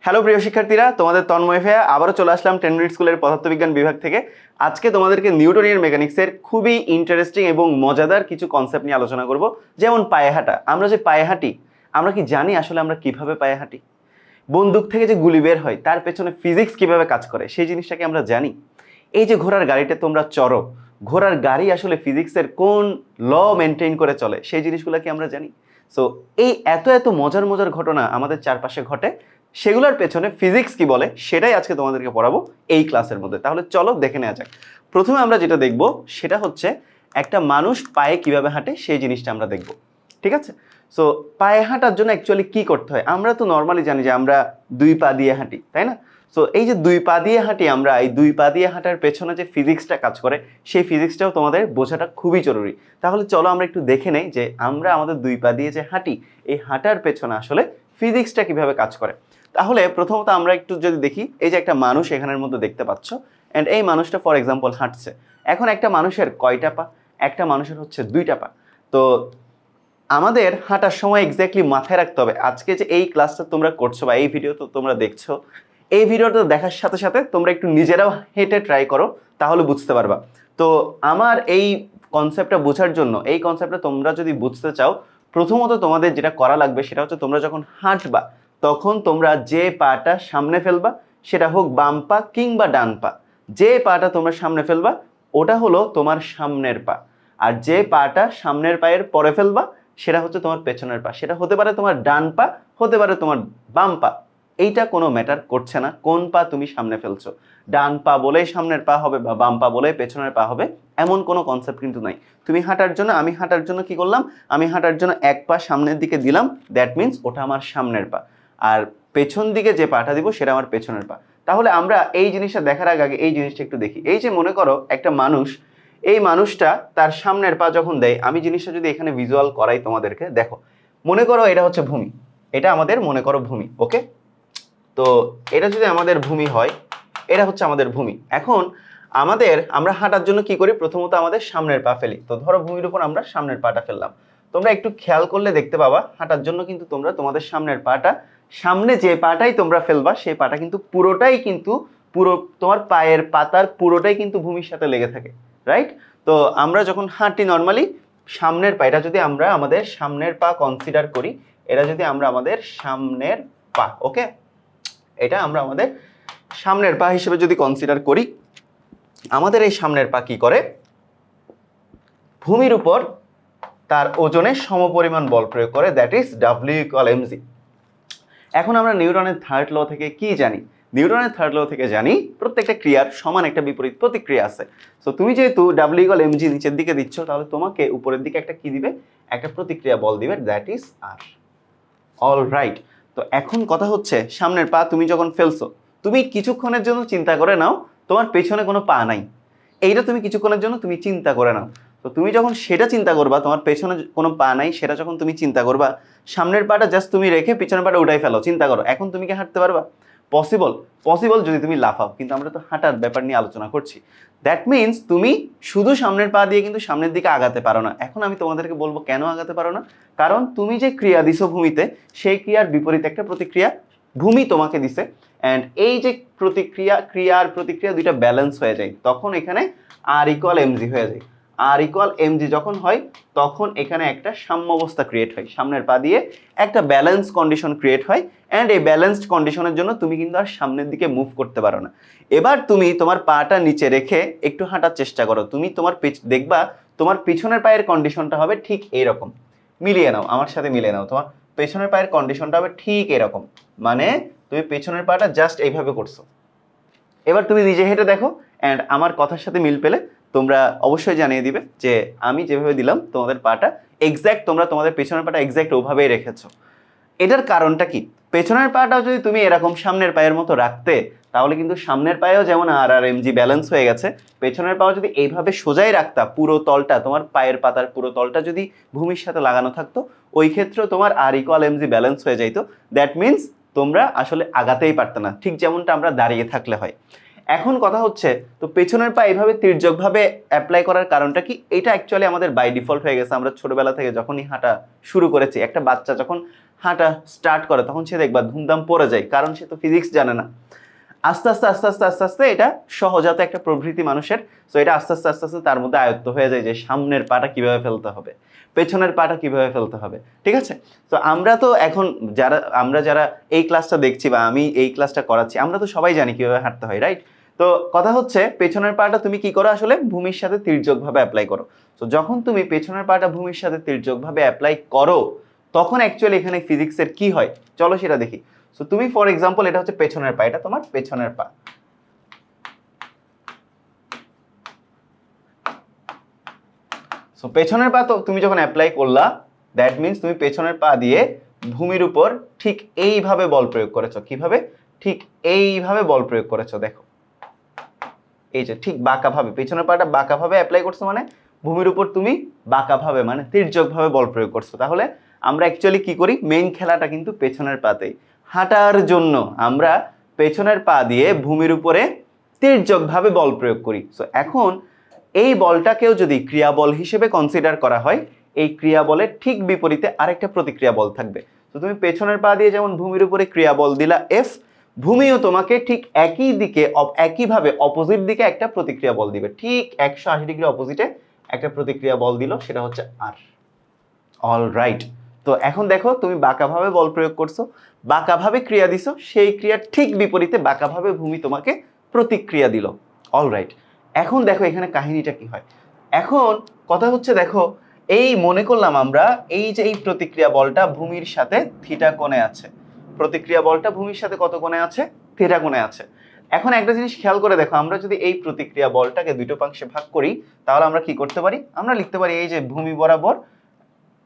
Hello প্রিয় শিক্ষার্থীরা, তোমাদের তন্ময় ভাইয়া আবারও চলে আসলাম 10 মিনিট স্কুলের পদার্থবিজ্ঞান বিভাগ থেকে। আজকে তোমাদেরকে নিউটনিয়ান মেকানিক্সের খুবই ইন্টারেস্টিং এবং মজাদার কিছু কনসেপ্ট নিয়ে আলোচনা করব। যেমন পায়ে হাঁটা। আমরা যে পায়ে হাঁটি, আমরা কি জানি আসলে আমরা কিভাবে পায়ে হাঁটি? বন্দুক থেকে যে গুলি বের হয় তার পেছনে ফিজিক্স কিভাবে কাজ করে সেই জিনিসটাকে আমরা জানি। এই যে ঘোড়ার গাড়িতে তোমরা চড়ো, ঘোড়ার গাড়ি আসলে ফিজিক্সের কোন ল মেনটেন করে চলে সেই জিনিসগুলো কি আমরা জানি? সো এই এত এত মজার মজার ঘটনা আমাদের চারপাশে ঘটে, সেগুলোর পেছনে ফিজিক্স কি বলে সেটাই আজকে তোমাদেরকে পড়াবো এই ক্লাসের মধ্যে। তাহলে চলো দেখে নেওয়া যাক। প্রথমে আমরা যেটা দেখব সেটা হচ্ছে একটা মানুষ পায়ে কিভাবে হাঁটে সেই জিনিসটা আমরা দেখব। ঠিক আছে? সো পায়ে হাঁটার জন্য অ্যাকচুয়ালি কি করতে হয়? আমরা তো নর্মালি জানি যে আমরা দুই পা দিয়ে হাঁটি, তাই না? সো এই যে দুই পা দিয়ে হাঁটি, আমরা এই দুই পা দিয়ে হাঁটার পেছনে যে ফিজিক্সটা কাজ করে সেই ফিজিক্সটাও তোমাদের বোঝাটা খুবই জরুরি। তাহলে চলো আমরা একটু দেখে নেই যে আমরা আমাদের দুই পা দিয়ে যে হাঁটি, এই হাঁটার পেছনে আসলে ফিজিক্সটা কিভাবে কাজ করে। তাহলে প্রথমত আমরা একটু যদি দেখি, এই যে একটা মানুষ এখানের মধ্যে দেখতে পাচ্ছ, অ্যান্ড এই মানুষটা ফর এক্সাম্পল হাঁটছে। এখন একটা মানুষের কয়টা পা? একটা মানুষের হচ্ছে দুইটা পা। তো আমাদের হাঁটার সময় এক্স্যাক্টলি মাথায় রাখতে হবে, আজকে যে এই ক্লাসটা তোমরা করছো বা এই ভিডিও তো তোমরা দেখছো, এই ভিডিওটা দেখার সাথে সাথে তোমরা একটু নিজেরাও হেঁটে ট্রাই করো, তাহলে বুঝতে পারবা। তো আমার এই কনসেপ্টটা বোঝার জন্য, এই কনসেপ্টটা তোমরা যদি বুঝতে চাও, প্রথমত তোমাদের যেটা করা লাগবে সেটা হচ্ছে তোমরা যখন হাঁটবা তখন তোমরা যে পাটা সামনে ফেলবা, সেটা হোক বাম পা কিংবা ডান পা, যে পাটা তোমরা সামনে ফেলবা ওটা হলো তোমার সামনের পা। আর যে পাটা সামনের পায়ের পরে ফেলবা সেটা হচ্ছে তোমার পেছনের পা। সেটা হতে পারে তোমার ডান পা, হতে পারে তোমার বাম পা। এইটা কোনো ম্যাটার করছে না কোন পা তুমি সামনে ফেলছো। ডান পা বলেই সামনের পা হবে বা বাম পা বলেই পেছনের পা হবে, এমন কোনো কনসেপ্ট কিন্তু নাই। তুমি হাঁটার জন্য, আমি হাঁটার জন্য কি করলাম, আমি হাঁটার জন্য এক পা সামনের দিকে দিলাম, দ্যাট মিনস ওটা আমার সামনের পা। আর পেছন দিকে যে পাটা দিব সেটা আমার পেছনের পা। তাহলে আমরা এই জিনিসটা দেখার আগে এই জিনিসটা একটু দেখি। এই যে মনে করো একটা মানুষ, এই মানুষটা তার সামনের পা যখন দেয়, আমি জিনিসটা যদি এখানে ভিজুয়াল করাই তোমাদেরকে, দেখো মনে করো এটা হচ্ছে ভূমি, এটা আমাদের মনে করো ভূমি, ওকে? তো এটা যদি আমাদের ভূমি হয়, এটা হচ্ছে আমাদের ভূমি। এখন আমরা হাঁটার জন্য কি করি? প্রথমত আমাদের সামনের পা ফেলি। তো ধরো ভূমির উপর আমরা সামনের পাটা ফেললাম। তোমরা একটু খেয়াল করলে দেখতে পাবা, হাঁটার জন্য কিন্তু তোমরা তোমাদের সামনের পাটা, সামনে যে পাটাই তোমরা ফেলবা সেই পাটা কিন্তু পুরোটাই কিন্তু পুরো তোমার পায়ের পাতার পুরোটাই কিন্তু ভূমির সাথে লেগে থাকে, রাইট? তো আমরা যখন হাঁটি নর্মালি সামনের পা, এটা যদি আমরা আমাদের সামনের পা কনসিডার করি, এটা যদি আমরা আমাদের সামনের পা, ওকে, এটা আমরা আমাদের সামনের পা হিসেবে যদি কনসিডার করি, আমাদের এই সামনের পা কি করে? ভূমির উপর তার ওজনের সমপরিমাণ বল প্রয়োগ করে, দ্যাট ইজ W=mc। এখন আমরা নিউটনের থার্ড ল থেকে কি জানি? নিউটনের থার্ড ল থেকে জানি প্রত্যেকটা ক্রিয়ার সমান একটা বিপরীত প্রতিক্রিয়া আছে। সো তুমি যেহেতু W=mc নিচের দিকে দিচ্ছ, তাহলে তোমাকে উপরের দিকে একটা কি দিবে? একটা প্রতিক্রিয়া বল দিবে, that is R. All right. তো এখন কথা হচ্ছে, সামনের পা তুমি যখন ফেলছো, তুমি কিছুক্ষণের জন্য চিন্তা করে নাও তোমার পেছনে কোনো পা নাই। এইটা তুমি কিছুক্ষণের জন্য তুমি চিন্তা করে নাও। তো তুমি যখন সেটা চিন্তা করবা, তোমার পেছনে কোনো পা নাই সেটা যখন তুমি চিন্তা করবা, সামনের পাটা জাস্ট তুমি রেখে পিছনের পাটা উঠাই ফেলো, চিন্তা করো এখন তুমি কি হাঁটতে পারবা? পসিবল? পসিবল যদি তুমি লাফাও, কিন্তু আমরা তো হাঁটার ব্যাপার নিয়ে আলোচনা করছি। দ্যাট মিনস তুমি শুধু সামনের পা দিয়ে কিন্তু সামনের দিকে আগাতে পারো না। এখন আমি তোমাদেরকে বলবো কেন আগাতে পারো না। কারণ তুমি যে ক্রিয়া দিছো ভূমিতে, সেই ক্রিয়ার বিপরীত একটা প্রতিক্রিয়া ভূমি তোমাকে দিছে, অ্যান্ড এই যে ক্রিয়া আর প্রতিক্রিয়া দুইটা ব্যালেন্স হয়ে যায়, তখন এখানে R=mg হয়ে যায়। R=mg যখন হয় তখন এখানে একটা সাম্যাবস্থা ক্রিয়েট হয়, সামনের পা দিয়ে একটা ব্যালেন্স কন্ডিশন ক্রিয়েট হয়, অ্যান্ড এই ব্যালেন্সড কন্ডিশনের জন্য তুমি কিন্তু আর সামনের দিকে মুভ করতে পারো না। এবার তুমি তোমার পাটা নিচে রেখে একটু হাঁটার চেষ্টা করো, তুমি তোমার দেখবা তোমার পিছনের পায়ের কন্ডিশনটা হবে ঠিক এইরকম। মিলিয়ে নাও, আমার সাথে মিলিয়ে নাও, তোমার পেছনের পায়ের কন্ডিশনটা হবে ঠিক এরকম। মানে তুমি পেছনের পাটা জাস্ট এইভাবে করছো। এবার তুমি নিজে হেঁটে দেখো, অ্যান্ড আমার কথার সাথে মিল পেলে তোমরা অবশ্যই জানিয়ে দিবে যে আমি যেভাবে দিলাম তোমাদের পাটা এক্স্যাক্ট, তোমরা তোমাদের পেছনের পাটা এক্স্যাক্ট ওভাবেই রেখেছো। এটার কারণটা কি? পেছনের পাটাও যদি তুমি এরকম সামনের পায়ের মতো রাখতে, তাহলে কিন্তু সামনের পায়েও যেমন R=mg ব্যালেন্স হয়ে গেছে, পেছনের পাও যদি এইভাবে সোজাই রাখতা, পুরো তলটা তোমার পায়ের পাতার পুরো তলটা যদি ভূমির সাথে লাগানো থাকতো, ওই ক্ষেত্রেও তোমার R=mg ব্যালেন্স হয়ে যাইতো। দ্যাট মিনস তোমরা আসলে আগাতেই পারতো না, ঠিক যেমনটা আমরা দাঁড়িয়ে থাকলে হয়। এখন কথা হচ্ছে, তো পেছনের পা এইভাবে তির্যকভাবে অ্যাপ্লাই করার কারণটা কি? এটা অ্যাকচুয়ালি আমাদের বাই ডিফল্ট হয়ে গেছে। আমরা ছোটবেলা থেকে যখনই হাঁটা শুরু করেছি, একটা বাচ্চা যখন হাঁটা স্টার্ট করে তখন সে দেখবা ধুমধাম পড়ে যায়, কারণ সে তো ফিজিক্স জানে না। আস্তে আস্তে আস্তে আস্তে আস্তে আস্তে এটা সহজাত একটা প্রবৃত্তি মানুষের। তো এটা আস্তে আস্তে আস্তে আস্তে তার মধ্যে আয়ত্ত হয়ে যায় যে সামনের পাটা কিভাবে ফেলতে হবে, পেছনের পাটা কিভাবে ফেলতে হবে। ঠিক আছে? তো আমরা তো এখন যারা এই ক্লাসটা দেখছি বা আমি এই ক্লাসটা করাচ্ছি, আমরা তো সবাই জানি কিভাবে হাঁটতে হয়, রাইট? তো কথা হচ্ছে, পেছনের পাটা তুমি কি করো? আসলে ভূমির সাথে তির্যকভাবে অ্যাপ্লাই করো। তো যখন তুমি পেছনের পাটা ভূমির সাথে তির্যকভাবে অ্যাপ্লাই করো, তখন অ্যাকচুয়ালি এখানে ফিজিক্সের কি হয় চলো সেটা দেখি। সো তুমি ফর এক্সাম্পল, এটা হচ্ছে পেছনের পা, এটা তোমার পেছনের পা। সো পেছনের পা তো তুমি যখন অ্যাপ্লাই করলা, দ্যাট মিন্স তুমি পেছনের পা দিয়ে ভূমির উপর ঠিক এইভাবে বল প্রয়োগ করেছো। কিভাবে? ঠিক এইভাবে বল প্রয়োগ করেছো। দেখো এই যে ঠিক বাঁকাভাবে পেছনের পাটা বাঁকাভাবে অ্যাপ্লাই করছো, মানে ভূমির উপর তুমি বাঁকাভাবে মানে তির্যকভাবে বল প্রয়োগ করছো। তাহলে আমরা অ্যাকচুয়ালি কি করি? মেইন খেলাটা কিন্তু পেছনের পাতেই। হাঁটার জন্য আমরা পেছনের পা দিয়ে ভূমির উপরে তির্যকভাবে বল প্রয়োগ করি। সো এখন এই বলটাকেও যদি ক্রিয়া বল হিসেবে কনসিডার করা হয়, এই ক্রিয়া বলের ঠিক বিপরীতে আরেকটা প্রতিক্রিয়া বল থাকবে। তো তুমি পেছনের পা দিয়ে যেমন ভূমির উপরে ক্রিয়া বল দিলা এফ, ভূমিও তোমাকে ঠিক একই দিকে একইভাবে অপোজিট দিকে একটা প্রতিক্রিয়া বল দিবে, ঠিক 180 ডিগ্রি অপোজিটে একটা প্রতিক্রিয়া বল দিল, সেটা হচ্ছে আর। All right. তো এখন দেখো তুমি বাঁকাভাবে বল প্রয়োগ করছো, বাঁকাভাবে ক্রিয়া দিছো, সেই ক্রিয়ার ঠিক বিপরীতে বাঁকাভাবে ভূমি তোমাকে প্রতিক্রিয়া দিল। All right. এখন দেখো এখানে কাহিনীটা কি হয়। এখন কথা হচ্ছে, দেখো এই মনে করলাম আমরা এই যে এই প্রতিক্রিয়া বলটা ভূমির সাথে থিটা কোণে আছে, প্রতিক্রিয়া বলটা ভূমির সাথে কত কোণে আছে? থিটা কোণে আছে। এখন একটা জিনিস খেয়াল করে দেখো, আমরা যদি এই প্রতিক্রিয়া বলটাকে দুটো অংশে ভাগ করি, তাহলে আমরা কি করতে পারি? আমরা লিখতে পারি এই যে ভূমি বরাবর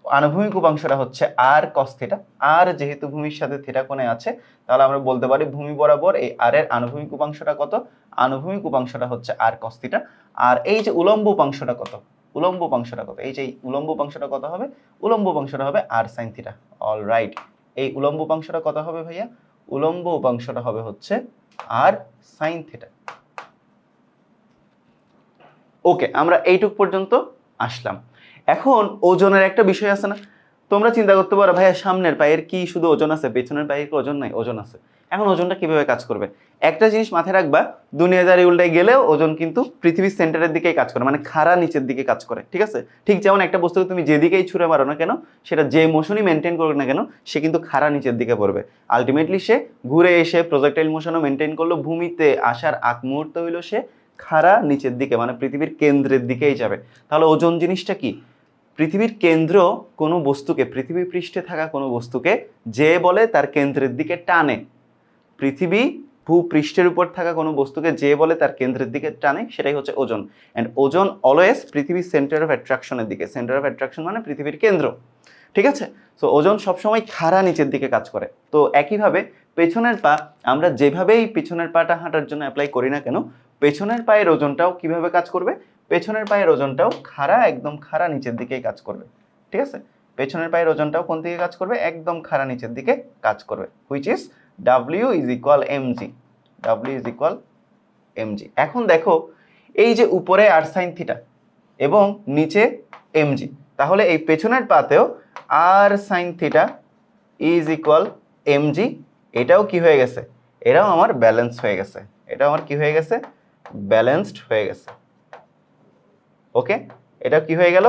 আনুভূমিক উপাংশটা হচ্ছে আর কস থিটা। আর যেহেতু ভূমির সাথে থিটা কোণে আছে, তাহলে আমরা বলতে পারি ভূমি বরাবর এই আর এর আনুভূমিক উপাংশটা কত? আনুভূমিক উপাংশটা হচ্ছে আর কস থিটা। আর এই যে উলম্ব উপাংশটা কত? উলম্ব উপাংশটা কত? এই যে উলম্ব উপাংশটা কত হবে? উলম্ব উপাংশটা হবে আর সাইন থিটা। All right. এই উলম্ব উপাংশটা কত হবে ভাইয়া? উলম্ব উপাংশটা হবে হচ্ছে আর সাইন থিটা। ওকে, আমরা এইটুক পর্যন্ত আসলাম। এখন ওজনের একটা বিষয় আছে না? তোমরা চিন্তা করতে পারো ভাইয়া সামনের পায়ের কি শুধু ওজন আছে, পেছনের পায়ের কি ওজন নাই? ওজন আছে। এখন ওজনটা কিভাবে কাজ করবে? একটা জিনিস মাথায় রাখবা, দুনিয়াদারি উল্টায় গেলেও ওজন কিন্তু পৃথিবীর সেন্টারের দিকেই কাজ করে, মানে খাড়া নিচের দিকে কাজ করে। ঠিক আছে? ঠিক যেমন একটা বস্তুকে তুমি যেদিকেই ছুঁড়ে মারো না কেন, সেটা যে মোশনই মেনটেন করুক না কেন, সে কিন্তু খাড়া নিচের দিকে পড়বে। আলটিমেটলি সে ঘুরে এসে প্রজেক্টাইল মোশনও মেনটেন করলো, ভূমিতে আসার আগ মুহূর্ত হইলো সে খাড়া নিচের দিকে, মানে পৃথিবীর কেন্দ্রের দিকেই যাবে। তাহলে ওজন জিনিসটা কি? পৃথিবীর কেন্দ্র কোনো বস্তুকে, পৃথিবী পৃষ্ঠে থাকা কোনো বস্তুকে যে বলে তার কেন্দ্রের দিকে টানে, পৃথিবী ভূপৃষ্ঠের উপর থাকা কোনো বস্তুকে যে বলে তার কেন্দ্রের দিকে টানে, সেটাই হচ্ছে ওজন। অ্যান্ড ওজন অলওয়েজ পৃথিবীর সেন্টার অফ অ্যাট্রাকশনের দিকে। সেন্টার অফ অ্যাট্রাকশন মানে পৃথিবীর কেন্দ্র। ঠিক আছে? সো ওজন সবসময় খাড়া নিচের দিকে কাজ করে। তো একইভাবে পেছনের পা, আমরা যেভাবেই পেছনের পাটা হাঁটার জন্য অ্যাপ্লাই করি না কেন, পেছনের পায়ের ওজনটাও কিভাবে কাজ করবে? পেছনের পায়ের ওজনটাও খাড়া, একদম খাড়া নিচের দিকেই কাজ করবে। ঠিক আছে? পেছনের পায়ের ওজনটাও কোন দিকে কাজ করবে? একদম খাড়া নিচের দিকে কাজ করবে, which is W is equal mg। W is equal mg। এখন দেখো এই যে উপরে আর সাইন থিটা এবং নিচে mg, তাহলে এই পেছনের পাতেও আর sine theta is equal mg। এটাও কি হয়ে গেছে? এটাও আমার ব্যালেন্স হয়ে গেছে। এটাও আমার কি হয়ে গেছে? ব্যালেন্সড হয়ে গেছে। ওকে, এটাও কি হয়ে গেল?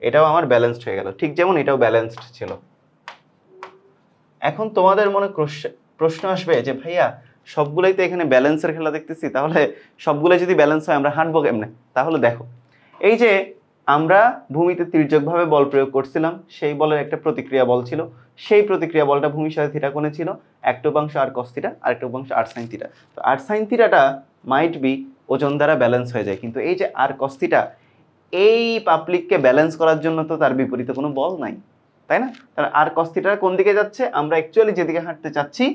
এটাও আমার ব্যালেন্সড হয়ে গেল, ঠিক যেমন এটাও ব্যালেন্সড ছিল। এখন তোমাদের মনে প্রশ্ন আসবে যে ভাইয়া সবগুলোই তো এখানে ব্যালেন্সের খেলা দেখতেছি, তাহলে সবগুলোই যদি ব্যালেন্স হয় আমরা হাঁটবো কেমনে? তাহলে দেখো, এই যে আমরা ভূমিতে তির্যকভাবে বল প্রয়োগ করছিলাম, সেই বলের একটা প্রতিক্রিয়া বল ছিল, সেই প্রতিক্রিয়া বলটা ভূমির সাথে থিটা কোণে ছিল, একটা উপাংশ আর কস থিটা, আর একটা উপাংশ আর সাইন থিটা। তো আর সাইন থিটাটা মাইট বি ওজন দ্বারা ব্যালেন্স হয়ে যায়, কিন্তু এই যে আর কস থিটা, এই পাবলিককে ব্যালেন্স করার জন্য তো তার বিপরীতে কোনো বল নাই, তাই না? তাহলে আর কস থিটা কোন দিকে যাচ্ছে? আমরা অ্যাকচুয়ালি যেদিকে হাঁটতে চাচ্ছি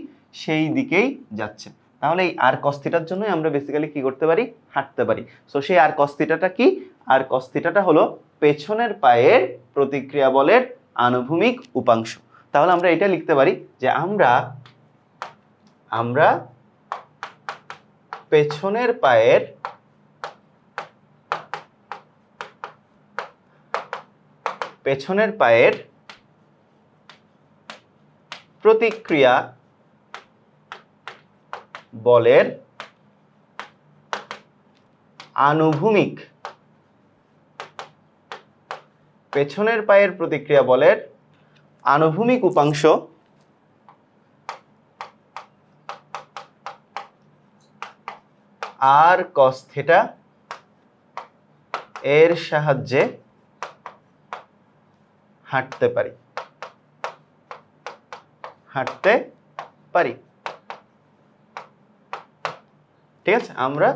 সেই দিকেই যাচ্ছে। তাহলে এই আর কস থিটার জন্যই আমরা বেসিক্যালি কি করতে পারি? হাঁটতে পারি। সো সেই আর কস থিটাটা কি? আর কস থিটাটা হলো পেছনের পায়ের প্রতিক্রিয়া বলের আনুভূমিক উপাংশ। তাহলে আমরা এটা লিখতে পারি যে আমরা পেছনের পায়ের প্রতিক্রিয়া বলের আনুভূমিক পেছনের পায়ের প্রতিক্রিয়া বলের আনুভূমিক উপাংশ আর cos থিটা এর সাহায্যে হাঁটতে পারি ঠিক আছে, আমরা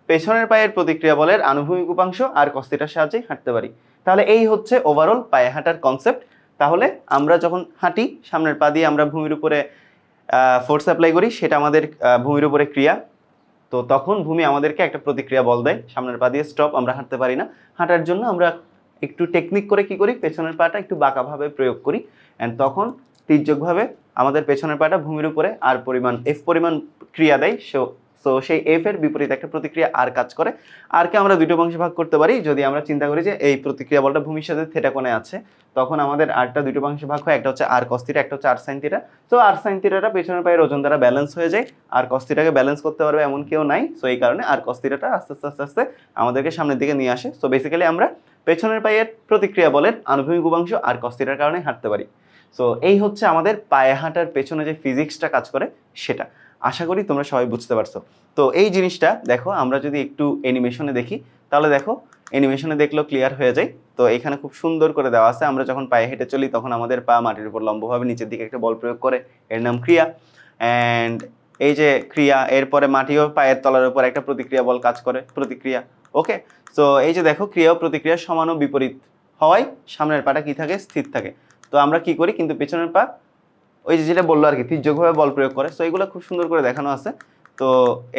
পেছনের পায়ের প্রতিক্রিয়া বলের আনুভূমিক উপাংশ আর cos থিটার সাহায্যে হাঁটতে পারি। তাহলে এই হচ্ছে ওভারঅল পায়ে হাঁটার কনসেপ্ট। তাহলে আমরা যখন হাঁটি সামনের পা দিয়ে আমরা ভূমির উপরে ফোর্স অ্যাপ্লাই করি, সেটা আমাদের ভূমির উপরে ক্রিয়া। তো তখন ভূমি আমাদেরকে একটা প্রতিক্রিয়া বল দেয়, সামনের পা দিয়ে স্টপ, আমরা হাঁটতে পারি না। হাঁটার জন্য আমরা একটু টেকনিক করে কি করি, পেছনের পাটা একটু বাঁকাভাবে প্রয়োগ করি, অ্যান্ড তখন তির্যকভাবে আমাদের পেছনের পাটা ভূমির উপরে আর পরিমাণ এফ পরিমাণ ক্রিয়া দেয়। সো সেই এফ এর বিপরীত একটা প্রতিক্রিয়া আর কাজ করে। আরকে আমরা দুটো অংশে ভাগ করতে পারি। যদি আমরা চিন্তা করি যে এই প্রতিক্রিয়া বলটা ভূমির সাথে থিটা কোণে আছে, তখন আমাদের আরটা দুটো অংশে ভাগ হয়, একটা হচ্ছে আর cos থিটা, একটা হচ্ছে আর sin থিটা। তো আর sin থিটাটা পেছনের পায়ের ওজন দ্বারা ব্যালেন্স হয়ে যায়, আর cos থিটাকে ব্যালেন্স করতে পারবে এমন কেউ নাই। সো এই কারণে আর cos থিটাটা আস্তে আস্তে আমাদেরকে সামনের দিকে নিয়ে আসে। সো বেসিক্যালি আমরা পেছনের পায়ের প্রতিক্রিয়া বলের আনুভূমিক উপাংশ আর cos থিটার কারণে হাঁটতে পারি। সো এই হচ্ছে আমাদের পায়ে হাঁটার পেছনে যে ফিজিক্সটা কাজ করে সেটা। আশা করি তোমরা সবাই বুঝতে পারছো। তো এই জিনিসটা দেখো, আমরা যদি একটু অ্যানিমেশনে দেখি, তাহলে দেখো অ্যানিমেশনে দেখলেও ক্লিয়ার হয়ে যায়। তো এখানে খুব সুন্দর করে দেওয়া আছে, আমরা যখন পায়ে হেঁটে চলি তখন আমাদের পা মাটির উপর লম্বভাবে নিচের দিকে একটা বল প্রয়োগ করে, এর নাম ক্রিয়া। অ্যান্ড এই যে ক্রিয়া, এরপরে মাটিও পায়ের তলার উপর একটা প্রতিক্রিয়া বল কাজ করে, প্রতিক্রিয়া। ওকে, সো এই যে দেখো ক্রিয়া ও প্রতিক্রিয়া সমান ও বিপরীত হওয়ায় সামনের পাটা কি থাকে, স্থির থাকে। তো আমরা কি করি, কিন্তু পেছনের পা ওই যে যেটা বললো আর কি, তির্যকভাবে বল প্রয়োগ করে। সো এগুলো খুব সুন্দর করে দেখানো আছে। তো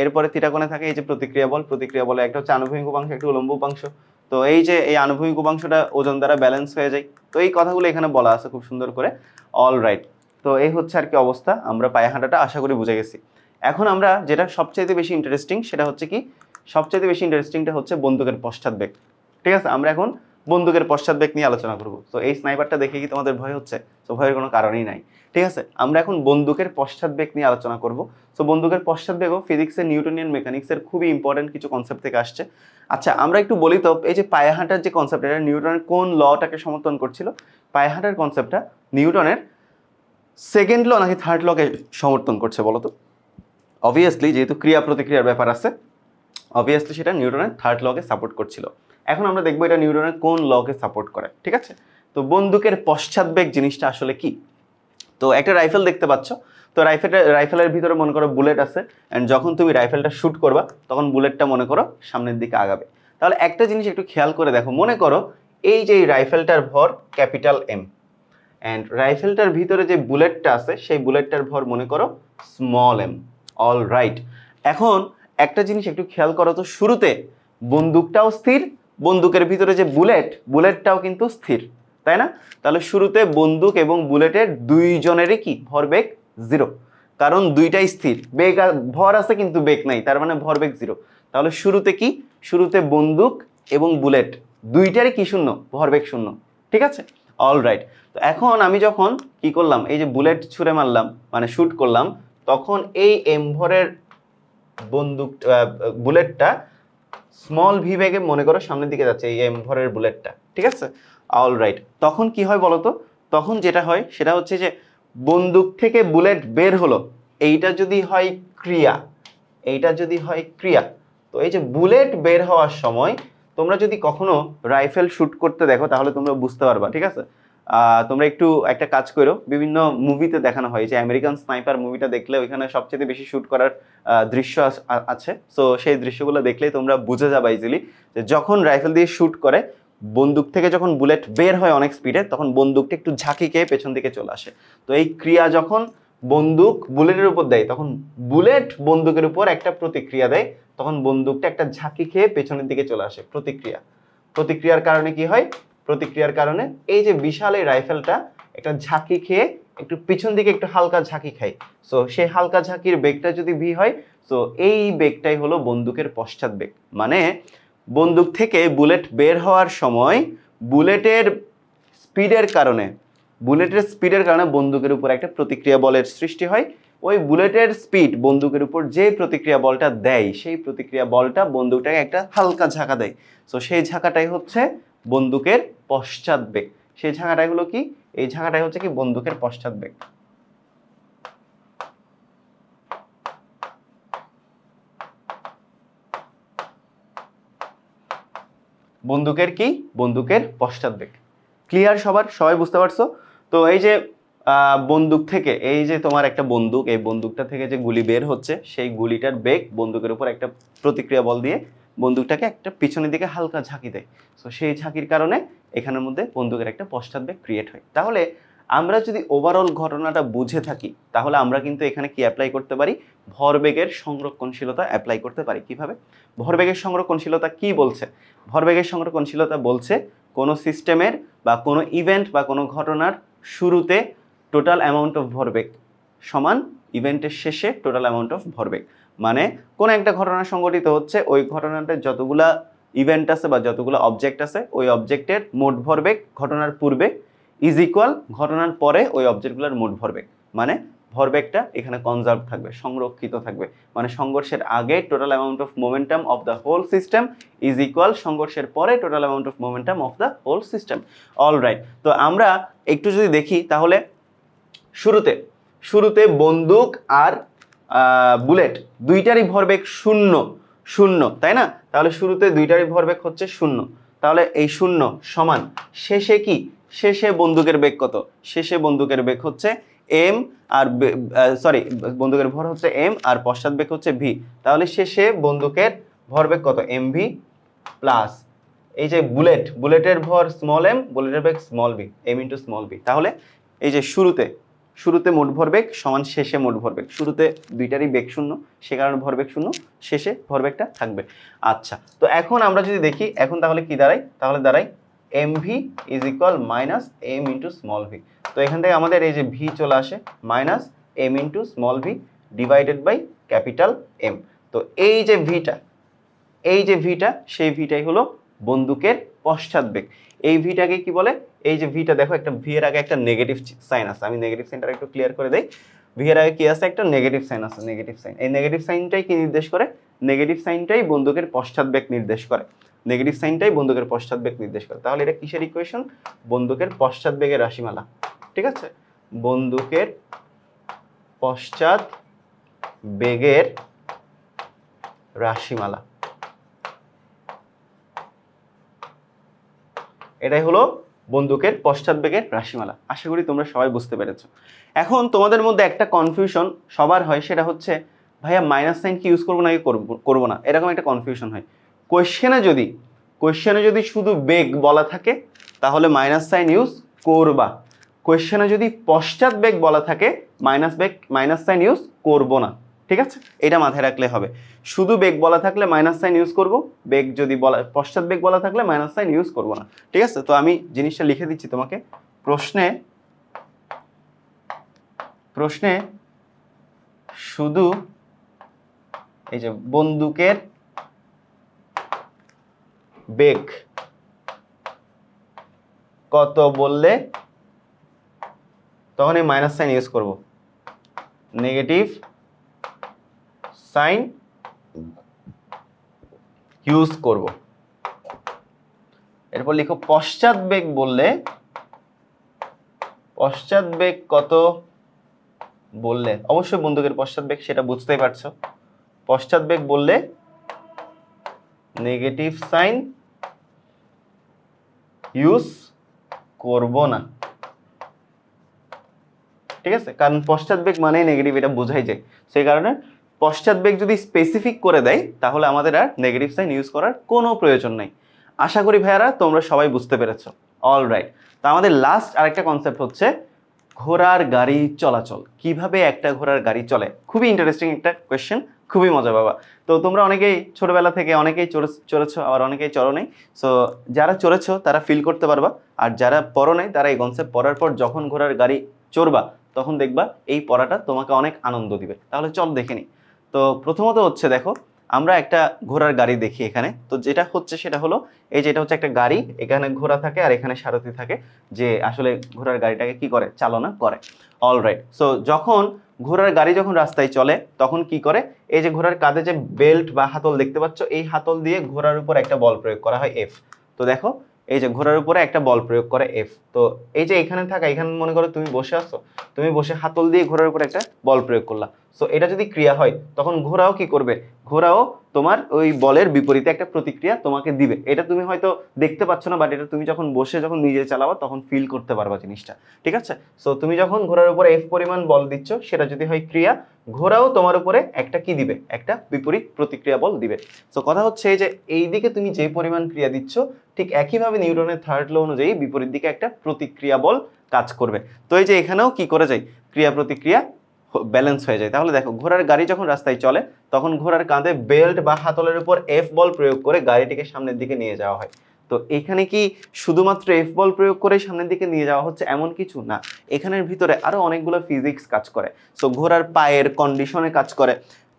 এরপরে থিটা কোণে থাকে এই যে প্রতিক্রিয়া বলে একটা হচ্ছে আনুভূমিক উপাংশ, একটা উলম্ব উপাংশ। তো এই যে এই আনুভূমিক উপাংশটা ওজন দ্বারা ব্যালেন্স হয়ে যায়। তো এই কথাগুলো এখানে বলা আছে খুব সুন্দর করে। অল রাইট, তো এই হচ্ছে আর কি অবস্থা। আমরা পায়ে হাঁটাটা আশা করি বুঝে গেছি। এখন আমরা যেটা সবচাইতে বেশি ইন্টারেস্টিং, সেটা হচ্ছে কি, সবচাইতে বেশি ইন্টারেস্টিংটা হচ্ছে বন্দুকের পশ্চাৎবেগ। ঠিক আছে, আমরা এখন বন্দুকের পশ্চাৎবেগ নিয়ে আলোচনা করব। তো এই স্নাইপারটা দেখে কি তোমাদের ভয় হচ্ছে? তো ভয়ের কোনো কারণই নাই। ঠিক আছে, আমরা এখন বন্দুকের পশ্চাৎবেগ নিয়ে আলোচনা করব। সো বন্দুকের পশ্চাৎবেগও ফিজিক্সের, নিউটনিয়ান মেকানিক্সের খুবই ইম্পর্টেন্ট কিছু কনসেপ্ট থেকে আসছে। আচ্ছা, আমরা একটু বলি তো, এই যে পায়ে হাঁটার যে কনসেপ্ট, এটা নিউটনের কোন লটাকে সমর্থন করছিল? পায়ে হাঁটার কনসেপ্টটা নিউটনের সেকেন্ড ল নাকি থার্ড লকে সমর্থন করছে বলো তো? অবভিয়াসলি যেহেতু ক্রিয়া প্রতিক্রিয়ার ব্যাপার আছে, অবভিয়াসলি সেটা নিউটনের থার্ড লকে সাপোর্ট করছিল। এখন আমরা দেখবো এটা নিউটনের কোন লকে সাপোর্ট করে। ঠিক আছে, তো বন্দুকের পশ্চাৎবেগ জিনিসটা আসলে কি? তো একটা রাইফেল দেখতে পাচ্ছ, তো রাইফেলের ভিতরে মনে করো বুলেট আছে, অ্যান্ড যখন তুমি রাইফেলটা শ্যুট করবা তখন বুলেটটা মনে করো সামনের দিকে আগাবে। তাহলে একটা জিনিস একটু খেয়াল করে দেখো, মনে করো এই যে রাইফেলটার ভর ক্যাপিটাল এম, অ্যান্ড রাইফেলটার ভিতরে যে বুলেটটা আছে সেই বুলেটটার ভর মনে করো স্মল এম। অল রাইট, এখন একটা জিনিস একটু খেয়াল করো তো, শুরুতে বন্দুকটাও স্থির, বন্দুকের ভিতরে যে বুলেটটাও কিন্তু স্থির, তাই না? তাহলে শুরুতে বন্দুক এবং বুলেটের দুইজনেরই কি ভরবেগ 0, কারণ দুইটাই স্থির। বেগ ভর আছে কিন্তু বেগ নাই, তার মানে ভরবেগ 0। তাহলে শুরুতে কি, শুরুতে বন্দুক এবং বুলেট দুইটারই কি শূন্য, ভরবেগ 0। ঠিক আছে, অল রাইট। তো এখন আমি যখন কি করলাম, এই যে বুলেট ছুঁড়ে মারলাম মানে শুট করলাম, তখন এই এম ভরের বুলেটটা স্মল ভি বেগে মনে করো সামনের দিকে যাচ্ছে, এই এম ভরের বুলেটটা। ঠিক আছে, অল রাইট। তখন কি হয় বলতো, তখন যেটা হয় সেটা হচ্ছে যে বন্দুক থেকে বুলেট বের হলো, এইটা যদি হয় ক্রিয়া, তো এই যে বুলেট বের হওয়ার সময় তোমরা যদি কখনো রাইফেল শুট করতে দেখো তাহলে তোমরা বুঝতে পারবা। ঠিক আছে, তোমরা একটু একটা কাজ করো, বিভিন্ন মুভিতে দেখানো হয় যে আমেরিকান স্নাইপার মুভিটা দেখলে ওইখানে সবচেয়ে বেশি শুট করার দৃশ্য আছে। সো সেই দৃশ্যগুলো দেখলেই তোমরা বুঝে যাবে ইজিলি যে যখন রাইফেল দিয়ে শুট করে, বন্দুক থেকে যখন বুলেট বের হয় অনেক স্পিডে, তখন বন্দুকটা একটু ঝাঁকি খেয়ে পেছন দিকে চলে আসে। তো এই ক্রিয়া যখন বন্দুক বুলেটের উপর দেয়, তখন বুলেট বন্দুকের উপর একটা প্রতিক্রিয়া দেয়, তখন বন্দুকটা একটা ঝাঁকি খেয়ে পেছনের দিকে চলে আসে। প্রতিক্রিয়ার কারণে কি হয়, প্রতিক্রিয়ার কারণে এই যে বিশাল এই রাইফেলটা একটা ঝাঁকি খেয়ে একটু পিছন দিকে একটু হালকা ঝাঁকি খায়, সো সেই হালকা ঝাঁকির বেগটা যদি ভি হয়, সো এই বেগটাই হলো বন্দুকের পশ্চাৎ বেগ। মানে বন্দুক থেকে বুলেট বের হওয়ার সময় বুলেটের স্পিডের কারণে বন্দুকের উপর একটা প্রতিক্রিয়া বলের সৃষ্টি হয়। ওই বুলেটের স্পিড বন্দুকের উপর যে প্রতিক্রিয়া বলটা দেয়, সেই প্রতিক্রিয়া বলটা বন্দুকটাকে একটা হালকা ঝাঁকা দেয়। সো সেই ঝাঁকাটাই হচ্ছে বন্দুকের পশ্চাৎ বেগ। সেই ঝাঁকাটাই হলো কি, এই ঝাঁকাটাই হচ্ছে কি বন্দুকের পশ্চাৎ বেগ। বন্দুকের কি, বন্দুকের পশ্চাৎ বেগ। ক্লিয়ার সবার, সবাই বুঝতে পারছো? তো এই যে বন্দুক থেকে, এই যে তোমার একটা বন্দুক, এই বন্দুকটা থেকে যে গুলি বের হচ্ছে, সেই গুলিটার বেগ বন্দুকের উপর একটা প্রতিক্রিয়া বল দিয়ে বন্দুকটাকে একটা পিছনের দিকে হালকা ঝাঁকি দেয়। সো সেই ঝাঁকির কারণে এখানের মধ্যে বন্দুকের একটা পশ্চাৎ বেগ ক্রিয়েট হয়। তাহলে আমরা যদি ওভারঅল ঘটনাটা বুঝে থাকি, তাহলে আমরা কিন্তু এখানে কি অ্যাপ্লাই করতে পারি, ভরবেগের সংরক্ষণশীলতা অ্যাপ্লাই করতে পারি। কিভাবে? ভরবেগের সংরক্ষণশীলতা কি বলছে? ভরবেগের সংরক্ষণশীলতা বলছে কোনো সিস্টেমের বা কোনো ইভেন্ট বা কোনো ঘটনার শুরুতে টোটাল অ্যামাউন্ট অফ ভরবেগ সমান ইভেন্টের শেষে টোটাল অ্যামাউন্ট অফ ভরবেগ। মানে কোন একটা ঘটনা সংঘটিত হচ্ছে, ওই ঘটনাটা যতগুলা ইভেন্ট আছে বা যতগুলো অবজেক্ট আছে, ওই অবজেক্টের মোট ভরবেগ ঘটনার পূর্বে ইজ ইকুয়াল ঘটনার পরে ওই অবজেক্টগুলোর মোট ভরবেগ। মানে ভরবেগটা এখানে কনজার্ভ থাকবে, সংরক্ষিত থাকবে। মানে সংঘর্ষের আগে total amount of momentum of the whole system is equal সংঘর্ষের পরে total amount of momentum of the whole system. Alright, তো আমরা একটু যদি দেখি, তাহলে শুরুতে বন্দুক আর বুলেট দুইটারই ভরবেগ শূন্য শূন্য, তাই না? তাহলে শুরুতে দুইটারই ভরবেগ হচ্ছে শূন্য। তাহলে এই শূন্য সমান শেষে কি, শেষে বন্দুকের বেগ কত? শেষে বন্দুকের বেগ হচ্ছে এম, আর বন্দুকের ভর হচ্ছে এম আর পশ্চাৎ বেগ হচ্ছে ভি। তাহলে শেষে বন্দুকের ভরবেগ কত? এম ভি প্লাস এই যে বুলেটের ভর স্মল এম, বুলেটের বেগ small v, m into small v. তাহলে এই যে শুরুতে মোট ভরবেগ সমান শেষে মোট ভরবেগ। শুরুতে দুইটারই বেগ শূন্য, সে কারণে ভরবেগ শূন্য, শেষে ভরবেগটা থাকবে। আচ্ছা, তো এখন আমরা যদি দেখি, এখন তাহলে কি দাঁড়ায়? তাহলে দাঁড়ায় M V is equal minus M into small V. তো এখান থেকে আমাদের এই যে ভি চলে আসে minus M into small V divided by capital M. তো এই যে ভিটা, সেই ভিটাই হলো বন্দুকের পশ্চাৎ বেগ। এই ভিটাকে কি বলে? এই যে ভিটা দেখো, একটা ভি এর আগে একটা নেগেটিভ সাইন আছে, আমি নেগেটিভ সাইনটা একটু ক্লিয়ার করে দেই। ভি এর আগে কি আছে? একটা নেগেটিভ সাইন আছে, নেগেটিভ সাইন। এই নেগেটিভ সাইনটাই কি নির্দেশ করে? নেগেটিভ সাইনটাই বন্দুকের পশ্চাৎ বেগ নির্দেশ করে। নেগেটিভ সাইনটাই বন্দুকের পশ্চাৎ বেগ নির্দেশ করে। তাহলে এটা কিসের ইকুয়েশন? বন্দুকের পশ্চাৎ বেগের রাশিমালা। ঠিক আছে, বন্দুকের পশ্চাৎ বেগের রাশিমালা, এটাই হলো বন্দুকের পশ্চাৎ বেগের রাশিমালা। আশা করি তোমরা সবাই বুঝতে পেরেছো। এখন তোমাদের মধ্যে একটা কনফিউশন সবার হয়, সেটা হচ্ছে ভাইয়া মাইনাস সাইন কি ইউজ করবো নাকি করবো না, এরকম একটা কনফিউশন হয়। কোয়েশ্চেনে যদি শুধু বেগ বলা থাকে তাহলে মাইনাস সাইন ইউজ করবা। কোয়েশ্চেনে যদি পশ্চাৎ বেগ বলা থাকে মাইনাস সাইন ইউজ করবো না। ঠিক আছে, এটা মাথায় রাখলে হবে। শুধু বেগ বলা থাকলে মাইনাস সাইন ইউজ করব, বেগ যদি বলা পশ্চাৎ বেগ বলা থাকলে মাইনাস সাইন ইউজ করব না। ঠিক আছে, তো আমি জিনিসটা লিখে দিচ্ছি তোমাকে। প্রশ্নে শুধু এই যে বন্দুকের বেগ কত বললে তখন এই মাইনাস সাইন ইউজ করব, নেগেটিভ সাইন ইউজ করব। এরপর লিখো পশ্চাৎ বেগ বললে, পশ্চাৎ বেগ কত বললে, অবশ্যই বন্দুকের পশ্চাৎ বেগ সেটা বুঝতেই পারছো। পশ্চাৎ বেগ বললে নেগেটিভ সাইন ইউজ করব না। ঠিক আছে, কারণ পশ্চাৎ বেগ মানেই নেগেটিভ, এটা বোঝাই যায়। সেই কারণে পশ্চাৎ বেগ যদি স্পেসিফিক করে দেয় তাহলে আমাদের আর নেগেটিভ সাইন ইউজ করার কোনো প্রয়োজন নাই। আশা করি ভাইয়ারা তোমরা সবাই বুঝতে পেরেছো। অলরাইট, তো আমাদের লাস্ট আরেকটা কনসেপ্ট হচ্ছে ঘোড়ার গাড়ি চলাচল। কিভাবে একটা ঘোড়ার গাড়ি চলে? খুবই ইন্টারেস্টিং একটা কোয়েশ্চেন, খুবই মজা বাবা। তো তোমরা অনেকেই ছোটবেলা থেকে অনেকেই চড়েছো, আবার অনেকেই চড়ো নাই। সো যারা চড়েছো তারা ফিল করতে পারবা, আর যারা পড়ো নাই তারা এই কনসেপ্ট পড়ার পর যখন ঘোড়ার গাড়ি চড়বা তখন দেখবা এই পড়াটা তোমাকে অনেক আনন্দ দিবে। তাহলে চল দেখে নিই। তো প্রথমত হচ্ছে দেখো, আমরা একটা ঘোড়ার গাড়ি দেখি এখানে। তো যেটা হচ্ছে সেটা হলো, এই যে এটা হচ্ছে একটা গাড়ি, এখানে ঘোড়া থাকে আর এখানে সারথি থাকে, যে আসলে ঘোড়ার গাড়িটাকে কি করে, চালনা করে। অলরাইট, সো যখন ঘোড়ার গাড়ি যখন রাস্তায় চলে তখন কি করে, এই যে ঘোড়ার কাঁধে যে বেল্ট বা হাতল দেখতে পাচ্ছ, এই হাতল দিয়ে ঘোড়ার উপর একটা বল প্রয়োগ করা হয় এফ। তো দেখো এই যে ঘোড়ার উপরে একটা বল প্রয়োগ করে এফ। তো এই যে এখানে থাকা, এখানে মনে করো তুমি বসে আছো, তুমি বসে হাতল দিয়ে ঘোড়ার উপর একটা বল প্রয়োগ করলা। সো এটা যদি ক্রিয়া হয় তখন ঘোড়াও কি করবে, ঘোড়াও তোমার ওই বলের বিপরীতে একটা প্রতিক্রিয়া তোমাকে দিবে। এটা তুমি হয়তো দেখতে পাচ্ছ না, বাট এটা তুমি যখন বসে যখন নিজে চালাবা তখন ফিল করতে পারবা জিনিসটা। ঠিক আছে, সো তুমি যখন ঘোড়ার উপরে এফ পরিমাণ বল দিচ্ছ, সেটা যদি হয় ক্রিয়া, ঘোড়াও তোমার উপরে একটা কি দিবে, একটা বিপরীত প্রতিক্রিয়া বল দিবে। সো কথা হচ্ছে যে এই দিকে তুমি যে পরিমাণ ক্রিয়া দিচ্ছ, ঠিক একইভাবে নিউটনের থার্ড ল অনুযায়ী বিপরীত দিকে একটা প্রতিক্রিয়া বল কাজ করবে। তো এই যে এখানেও কি করে যায়, ক্রিয়া প্রতিক্রিয়া ব্যালেন্স হয়ে যায়। তাহলে দেখো ঘোড়ার গাড়ি যখন রাস্তায় চলে তখন ঘোড়ার কাঁধে বেল্ট বা হাতলের উপর এফ বল প্রয়োগ করে গাড়িটিকে সামনের দিকে নিয়ে যাওয়া হয়। তো এখানে কি শুধুমাত্র এফ বল প্রয়োগ করে সামনের দিকে নিয়ে যাওয়া হচ্ছে এমন কিছু না, এখানের ভিতরে আরো অনেকগুলো ফিজিক্স কাজ করে। সো ঘোড়ার পায়ের কন্ডিশনে কাজ করে,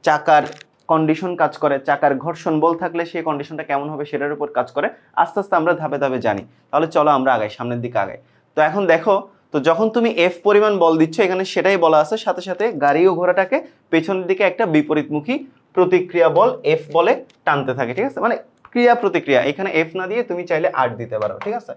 চাকার কন্ডিশন কাজ করে, চাকার ঘর্ষণ বল থাকলে সেই কন্ডিশনটা কেমন হবে সেটার উপর কাজ করে। আস্তে আস্তে আমরা ধাপে ধাপে জানি। তাহলে চলো আমরা আগাই, সামনের দিকে আগাই। তো এখন দেখো, তো যখন তুমি এফ পরিমাণ বল দিচ্ছ, এখানে সেটাই বলা আছে, সাথে সাথে গাড়ি ও ঘোড়াটাকে পেছনের দিকে একটা বিপরীতমুখী প্রতিক্রিয়া বল এফ বলে টানতে থাকে। ঠিক আছে, মানে ক্রিয়া প্রতিক্রিয়া, এখানে এফ না দিয়ে তুমি চাইলে আর দিতে পারো। ঠিক আছে,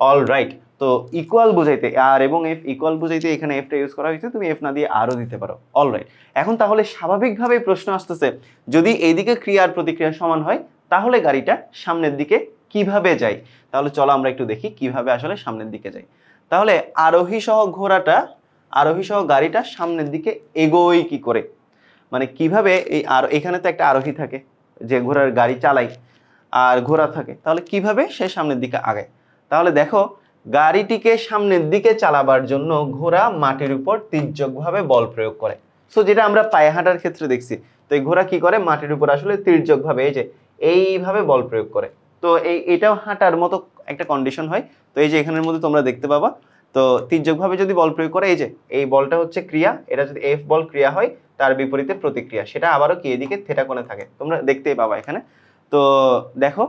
অল রাইট। তো ইকুয়াল বুঝাইতে আর এবং এফ ইকুয়াল বুঝাইতে এখানে এফটা ইউজ করা হয়েছে, তুমি এফ না দিয়ে আরও দিতে পারো। অল রাইট, এখন তাহলে স্বাভাবিকভাবেই প্রশ্ন আসতেছে, যদি এইদিকে ক্রিয়ার প্রতিক্রিয়া সমান হয় তাহলে গাড়িটা সামনের দিকে কিভাবে যায়। তাহলে চলো আমরা একটু দেখি কিভাবে আসলে সামনের দিকে যায়। তাহলে আরোহী সহ ঘোড়াটা, আরোহী সহ গাড়িটা সামনের দিকে এগোয় কি করে, মানে কিভাবে, এই আর এখানে তো একটা আরোহী থাকে যে ঘোড়ার গাড়ি চালাই, আর ঘোড়া থাকে, তাহলে কিভাবে সে সামনের দিকে আগায়। তাহলে দেখো, গাড়িটিকে সামনের দিকে চালাবার জন্য ঘোড়া মাটির উপর তির্যকভাবে বল প্রয়োগ করে। সো যেটা আমরা পায়ে হাঁটার ক্ষেত্রে দেখছি, তো এই ঘোড়া কি করে, মাটির উপর আসলে তির্যকভাবে এই যে এইভাবে বল প্রয়োগ করে। তো এটাও হাঁটার মতো একটা কন্ডিশন হয়। তো এই যে এখানের মধ্যে তোমরা দেখতে পাবা, তো তির্যকভাবে যদি বল প্রয়োগ করে, এই যে এই বলটা হচ্ছে ক্রিয়া, এটা যদি এফ বল ক্রিয়া হয়, তার বিপরীতে প্রতিক্রিয়া, সেটা আবারও কি এদিকে থেটা কোণে থাকে, তোমরা দেখতেই পাবা এখানে। তো দেখো,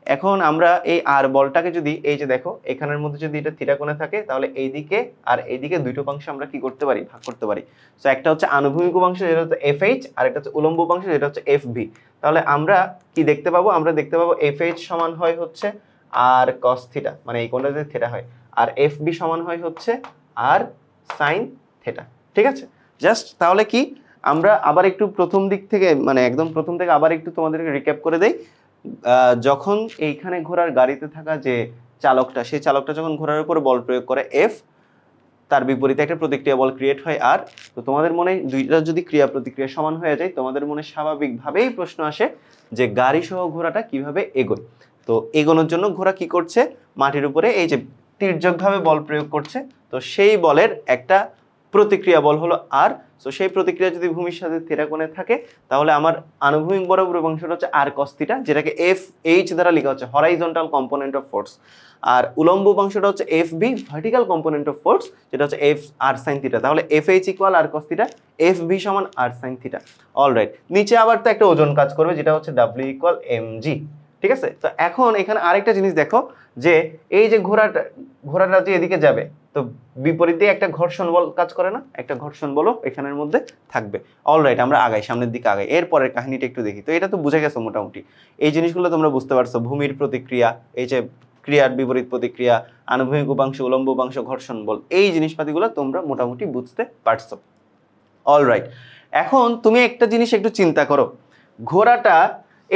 এখন আমরা এই আর বলটাকে যদি, এই যে দেখো এখানের মধ্যে যদি এটা থিটা কোণে থাকে, তাহলে এইদিকে আর এইদিকে দুটো উপাংশে আমরা কি করতে পারি, ভাগ করতে পারি। সো একটা হচ্ছে আনুভূমিক উপাংশ যেটা হচ্ছে এফ এইচ, আর একটা হচ্ছে উলম্ব উপাংশ যেটা হচ্ছে এফ ভি। তাহলে আমরা কি দেখতে পাবো, আমরা দেখতে পাবো এফ এইচ সমান হয় হচ্ছে আর কস থিটা, মানে এই কোণটা যদি থিটা হয়, আর এফ বি সমান হয় হচ্ছে আর সাইন থিটা। ঠিক আছে, জাস্ট তাহলে কি আমরা আবার একটু প্রথম দিক থেকে, মানে একদম প্রথম থেকে আবার একটু তোমাদেরকে রিক্যাপ করে দেই। যখন এইখানে ঘোড়ার গাড়িতে থাকা যে চালকটা, সেই চালকটা যখন ঘোড়ার উপর বল প্রয়োগ করে এফ, তার বিপরীতে একটা প্রতিক্রিয়া বল ক্রিয়েট হয় আর। তো তোমাদের মনে দুইটা যদি ক্রিয়া প্রতিক্রিয়া সমান হয়ে যায়, তোমাদের মনে স্বাভাবিকভাবেই প্রশ্ন আসে যে গাড়ি সহ ঘোড়াটা কিভাবে এগোয়। তো এগোনোর জন্য ঘোড়া কি করছে, মাটির উপরে এই যে তির্যকভাবে বল প্রয়োগ করছে, তো সেই বলের একটা প্রতিক্রিয়া বল হলো আর। সো সেই প্রতিক্রিয়া যদি ভূমির সাথে থিটা কোণে থাকে, তাহলে আমার আনুভূমিক বরাবর অংশটা হচ্ছে আর কস থিটা, যেটাকে এফ এইচ দ্বারা লেখা হচ্ছে হরাইজন্টাল কম্পোনেন্ট অফ ফোর্স, আর উলম্ব অংশটা হচ্ছে F V vertical component of force, যেটা হচ্ছে এফ আর সাইন থিটা। তাহলে F H equal R cos theta, F V সমান আর সাইন থিটা। অলরাইট, নিচে আবার তো একটা ওজন কাজ করবে, যেটা হচ্ছে ডাব্লিউ ইকুয়াল এম জি। ঠিক আছে, তো এখন এখানে আরেকটা জিনিস দেখো, যে এই যে ঘোড়াটা যে এদিকে যাবে, তো বিপরীত দিয়ে একটা ঘর্ষণ বল কাজ করে না, একটা ঘর্ষণ বলও এখানের মধ্যে থাকবে। অলরাইট, আমরা আগাই, সামনের দিকে আগাই, এরপরের কাহিনীটা একটু দেখি। তো এটা তো বুঝে গেছো মোটামুটি, এই জিনিসগুলো তোমরা বুঝতে পারছো, ভূমির প্রতিক্রিয়া, এই যে ক্রিয়ার বিপরীত প্রতিক্রিয়া, আনুভূমিক উপাংশ, উলম্ব উপাংশ, ঘর্ষণ বল, এই জিনিসপাতিগুলো তোমরা মোটামুটি বুঝতে পারছো। অলরাইট, এখন তুমি একটা জিনিস একটু চিন্তা করো, ঘোড়াটা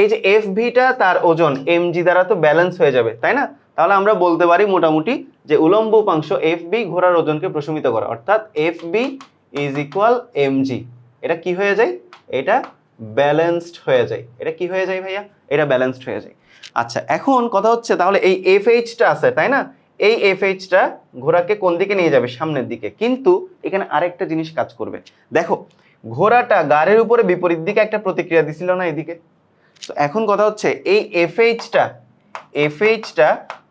এই যে এফ ভিটা তার ওজন এম জি দ্বারা তো ব্যালেন্স হয়ে যাবে, তাই না? তাহলে আমরা বলতে পারি মোটামুটি যে উলম্ব উপাংশ এফ বি ঘোড়ার ওজনকে প্রশমিত করে, অর্থাৎ F V is equal M G. এটা কি হয়ে যায়, এটা ব্যালেন্সড হয়ে যায়। এটা কি হয়ে যায় ভাইয়া, এটা ব্যালেন্সড হয়ে যায়। আচ্ছা, এখন কথা হচ্ছে তাহলে এই এফ এইচটা আছে, তাই না? এই এফ এইচটা ঘোড়াকে কোন দিকে নিয়ে যাবে, সামনের দিকে। কিন্তু এখানে আরেকটা জিনিস কাজ করবে, দেখো ঘোড়াটা গাড়ির উপরে বিপরীত দিকে একটা প্রতিক্রিয়া দিছিল না এদিকে। তো এখন কথা হচ্ছে এই এফএইচটা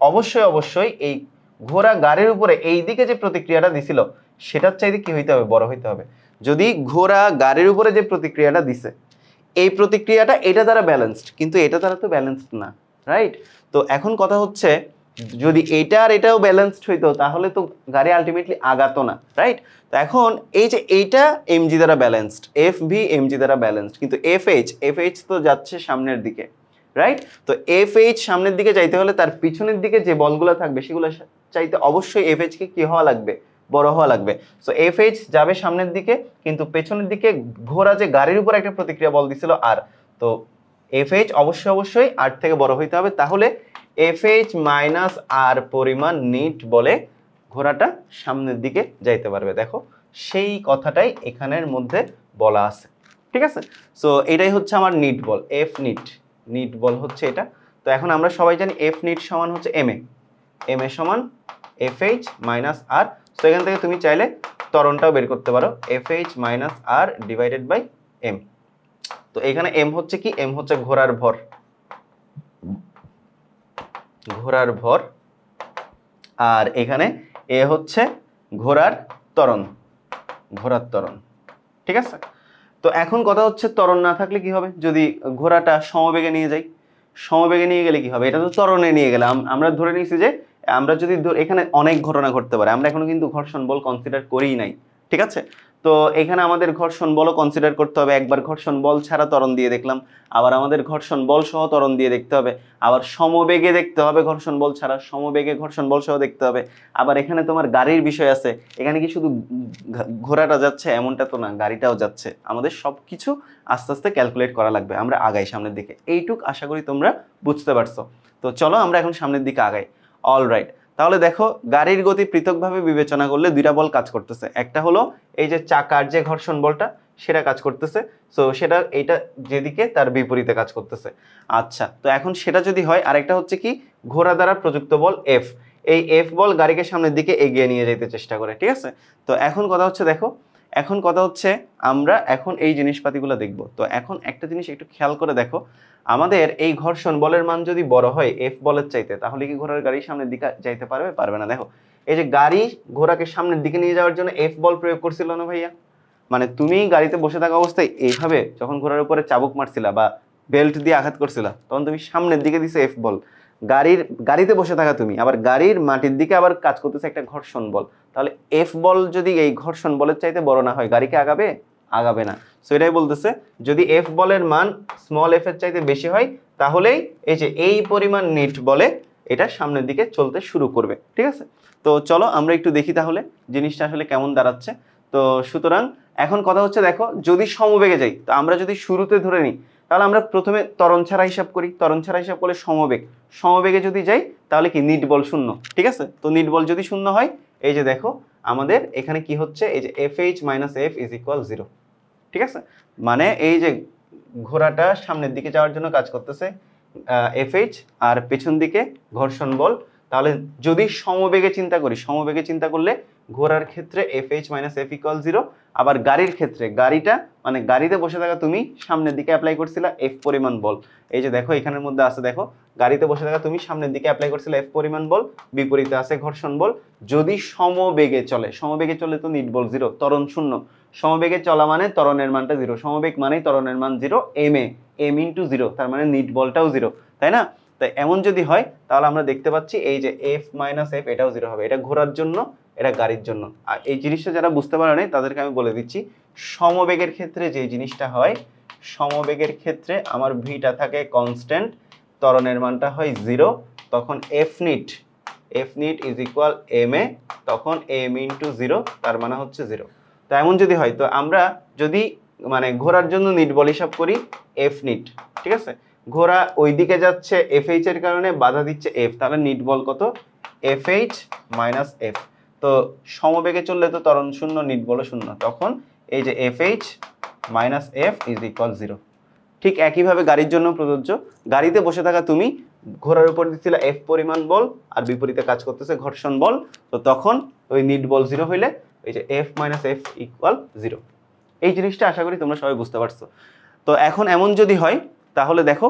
অবশ্যই এই ঘোড়া গাড়ির উপরে এই দিকে যে প্রতিক্রিয়াটা দিছিল, সেটার চাইতে কি হইতে হবে, বড় হইতে হবে। যদি ঘোড়া গাড়ির উপরে যে প্রতিক্রিয়াটা দিছে, এই প্রতিক্রিয়াটা এটা দ্বারা ব্যালেন্সড, কিন্তু এটা দ্বারা তো ব্যালেন্সড না, রাইট? তো এখন কথা হচ্ছে যদি এটা আর এটাও ব্যালেন্সড হইতো তাহলে তো গাড়ি আলটিমেটলি আগাতো না, রাইট? তো এখন এই যে এইটা এমজি দ্বারা ব্যালেন্সড, এফ ভি এমজি দ্বারা ব্যালেন্সড, কিন্তু এফ এইচ তো যাচ্ছে সামনের দিকে, রাইট? তো এফ এইচ সামনের দিকে যাইতে হলে তার পিছনের দিকে যে বলগুলো থাকবে সেগুলো চাইতে অবশ্যই এফ এইচ কে কি হওয়া লাগবে, বড় হওয়া লাগবে। সো এফ এইচ যাবে সামনের দিকে, কিন্তু পেছনের দিকে ঘোড়া যে গাড়ির উপর একটা প্রতিক্রিয়া বল দিছিল আর, তো এফ এইচ অবশ্যই আর থেকে বড় হইতে হবে, তাহলে এফ এইচ মাইনাস আর পরিমাণ নিট বলে ঘোড়াটা সামনের দিকে যাইতে পারবে। দেখো সেই কথাটাই এখানের মধ্যে বলা আছে, ঠিক আছে? সো এটাই হচ্ছে আমার নিট বল, এফ নিট বল হচ্ছে এটা। তো এখন আমরা সবাই জানি এফ নিট সমান হচ্ছে এম এ সমান F H minus R. So এখান থেকে তুমি চাইলে ত্বরণটাও বের করতে পারো, F H minus R divided by M. তো এখানে এম হচ্ছে কি, এম হচ্ছে ঘোড়ার ভর, আর এখানে এ হচ্ছে ঘোড়ার ত্বরণ, ঠিক আছে? তো এখন কথা হচ্ছে ত্বরণ না থাকলে কি হবে, যদি ঘোড়াটা সমবেগে নিয়ে যাই, সমবেগে নিয়ে গেলে কি হবে, এটা তো ত্বরণে নিয়ে গেলাম। আমরা ধরে নিয়েছি যে আমরা যদি এখানে অনেক ঘটনা ঘটতে পারে, আমরা এখনো কিন্তু ঘর্ষণ বল কনসিডার করিই নাই, ঠিক আছে? তো এখানে আমাদের ঘর্ষণ বলও কনসিডার করতে হবে। একবার ঘর্ষণ বল ছাড়া ত্বরণ দিয়ে দেখলাম, আবার আমাদের ঘর্ষণ বল সহ ত্বরণ দিয়ে দেখতে হবে, আবার সমবেগে দেখতে হবে ঘর্ষণ বল ছাড়া, সমবেগে ঘর্ষণ বল সহ দেখতে হবে। আবার এখানে তোমার গাড়ির বিষয় আছে, এখানে কি শুধু ঘোড়াটা যাচ্ছে এমনটা তো না, গাড়িটাও যাচ্ছে। আমাদের সব কিছু আস্তে আস্তে ক্যালকুলেট করা লাগবে। আমরা আগাই সামনের দিকে, এইটুক আশা করি তোমরা বুঝতে পারছো। তো চলো আমরা এখন সামনের দিকে আগাই। অলরাইট, তাহলে দেখো গাড়ির গতি পৃথকভাবে বিবেচনা করলে দুইটা বল কাজ করতেছে। একটা হলো এই যে চাকার যে ঘর্ষণ বলটা সেটা কাজ করতেছে, সো সেটা এইটা যেদিকে তার বিপরীতে কাজ করতেছে। আচ্ছা, তো এখন সেটা যদি হয়, আরেকটা হচ্ছে কি ঘোড়া দ্বারা প্রযুক্ত বল এফ, এই এফ বল গাড়িকে সামনের দিকে এগিয়ে নিয়ে যেতে চেষ্টা করে, ঠিক আছে? তো এখন কথা হচ্ছে দেখো, এখন কথা হচ্ছে আমরা এখন এই জিনিসপাতিগুলো দেখব। তো এখন একটা জিনিস একটু খেয়াল করে দেখো, আমাদের এই ঘর্ষণ বলের মান যদি বড় হয় এফ বলের চাইতে, তাহলে কি ঘোড়ার গাড়ি সামনের দিকে যাইতে পারবে, পারবে না? দেখো এই যে গাড়ি ঘোড়াকে সামনের দিকে নিয়ে যাওয়ার জন্য এফ বল প্রয়োগ করছিল না ভাইয়া? মানে তুমি গাড়িতে বসে থাকা অবস্থায় এইভাবে যখন ঘোড়ার উপরে চাবুক মারছিলা বা বেল্ট দিয়ে আঘাত করছিলা, তখন তুমি সামনের দিকে দিছে এফ বল। গাড়িতে বসে থাকা তুমি, আবার গাড়ির মাটির দিকে আবার কাজ করতেছে একটা ঘর্ষণ বল, তাহলে এফ বল যদি এই ঘর্ষণ বলের চাইতে বড় না হয়, গাড়িকে আগাবে? আগাবে না। সো এটাই বলতেছে, যদি এফ বলের মান স্মল এফ এর চাইতে বেশি হয়, তাহলেই এই যে এই পরিমাণ নিট বলে এটা সামনের দিকে চলতে শুরু করবে, ঠিক আছে? তো চলো আমরা একটু দেখি তাহলে জিনিসটা আসলে কেমন দাঁড়াচ্ছে। তো সুতরাং এখন কথা হচ্ছে দেখো, যদি সমবেগে যাই, তো আমরা যদি শুরুতে ধরে নিই, তাহলে আমরা প্রথমে ত্বরণ ছাড়া হিসাব করি, ত্বরণ ছাড়া হিসাব করলে সমবেগে যদি যাই তাহলে কি নিট বল শূন্য, ঠিক আছে? তো নিট বল যদি শূন্য হয়, এই যে দেখো আমাদের এখানে কি হচ্ছে, এই যে F H minus F is equal 0, ঠিক আছে? মানে এই যে ঘোড়াটা সামনের দিকে যাওয়ার জন্য কাজ করতেছে এফ এইচ, আর পেছন দিকে ঘর্ষণ বল। তাহলে যদি সমবেগে চিন্তা করলে ঘোড়ার ক্ষেত্রে F H minus F equal 0, আবার গাড়ির ক্ষেত্রে গাড়িটা মানে গাড়িতে বসে থাকা তুমি সামনের দিকে অ্যাপ্লাই করছিলা এফ পরিমাণ বল। এই যে দেখো এখানের মধ্যে আছে, দেখো গাড়িতে বসে থাকা তুমি সামনের দিকে অ্যাপ্লাই করছিলে এফ পরিমাণ বল, বিপরীতে আছে ঘর্ষণ বল। যদি সমবেগে চলে তো নিট বল 0, ত্বরণ 0। সমবেগে চলা মানে ত্বরণের মানটা 0, সমবেগ মানেই ত্বরণের মান 0, এম ইন্টু 0, তার মানে নিট বলটাও 0, তাই না? তাই এমন যদি হয় তাহলে আমরা দেখতে পাচ্ছি এই যে এফ মাইনাস এফ এটাও 0 হবে। এটা ঘোড়ার জন্য, এটা গাড়ির জন্য। আর এই জিনিসটা যারা বুঝতে পারে নাই তাদেরকে আমি বলে দিচ্ছি, সমবেগের ক্ষেত্রে যে জিনিসটা হয়, সমবেগের ক্ষেত্রে আমার ভিটা থাকে কনস্ট্যান্ট, ত্বরণের মানটা হয় 0, তখন F net is equal m a, তখন এম ইন্টু 0, তার মানে হচ্ছে 0। তো এমন যদি হয়, তো আমরা যদি মানে ঘোড়ার জন্য নিট বল হিসাব করি এফ নিট, ঠিক আছে? ঘোড়া ওইদিকে যাচ্ছে এফ এইচ এর কারণে বাধা দিচ্ছে এফ, তাহলে নিট বল কত, এফ এইচ মাইনাস এফ। তো সমবেগে চললে তো ত্বরণ 0, নিট বল 0, তখন এই যে F H minus F is equal 0। ঠিক একইভাবে গাড়ির জন্য প্রযোজ্য, গাড়িতে বসে থাকা তুমি ঘোড়ার উপর দিচ্ছিলে এফ পরিমাণ বল, আর বিপরীতে কাজ করতেছে ঘর্ষণ বল, তো তখন ওই নিট বল 0 হইলে এই যে এফ মাইনাস এফ ইকুয়াল 0। এই জিনিসটা আশা করি তোমরা সবাই বুঝতে পারছো। তো এখন এমন যদি হয় তাহলে দেখো,